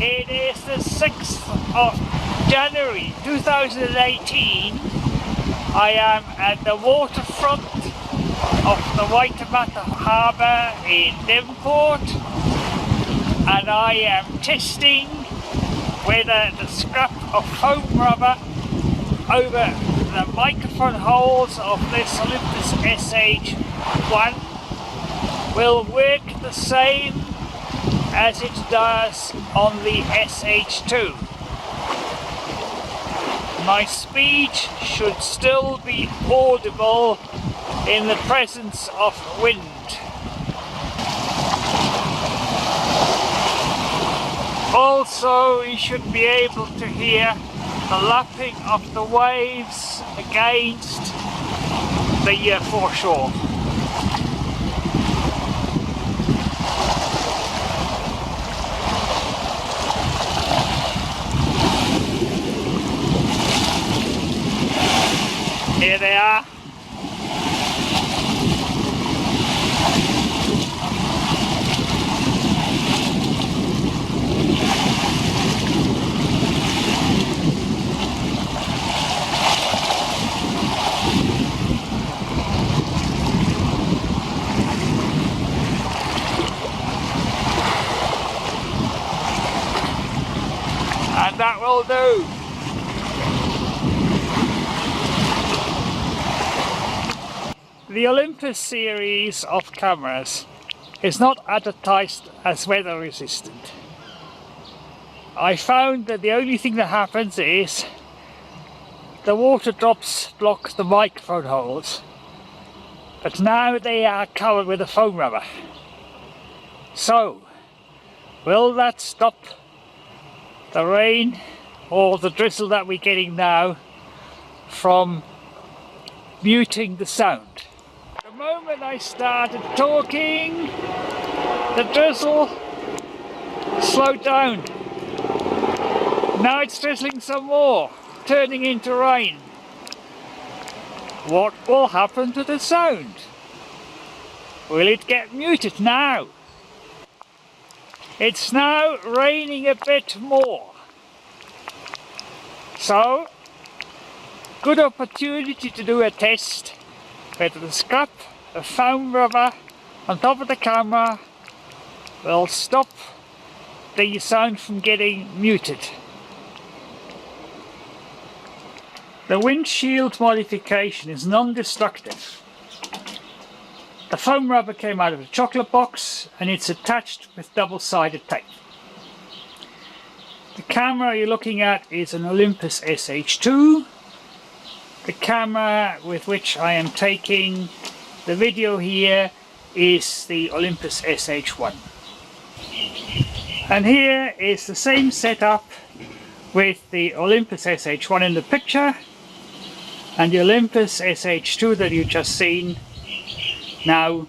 It is the 6th of January 2018. I am at the waterfront of the Waitemata Harbour in Devonport, and I am testing whether the scrap of foam rubber over the microphone holes of this Olympus SH1 will work the same as it does on the SH2. My speech should still be audible in the presence of wind. Also, you should be able to hear the lapping of the waves against the foreshore. Here they are. And that will do. The Olympus series of cameras is not advertised as weather resistant. I found that the only thing that happens is the water drops block the microphone holes, but now they are covered with a foam rubber. So, will that stop the rain or the drizzle that we're getting now from muting the sound? The moment I started talking, the drizzle slowed down. Now it's drizzling some more, turning into rain. What will happen to the sound? Will it get muted now? It's now raining a bit more. So, good opportunity to do a test whether the scrap of foam rubber on top of the camera will stop the sound from getting muted. The windshield modification is non-destructive. The foam rubber came out of a chocolate box and it's attached with double-sided tape. The camera you're looking at is an Olympus SH2. The camera with which I am taking the video here is the Olympus SH1. And here is the same setup with the Olympus SH1 in the picture and the Olympus SH2 that you've just seen now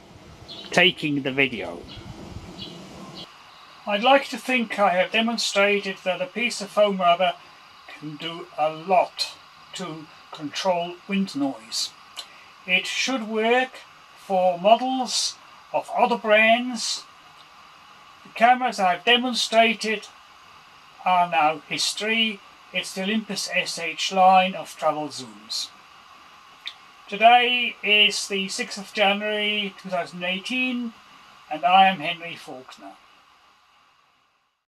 taking the video. I'd like to think I have demonstrated that a piece of foam rubber can do a lot to control wind noise. It should work for models of other brands. The cameras I've demonstrated are now history. It's the Olympus SH line of travel zooms. Today is the 6th of January 2018 and I am Henry Faulkner.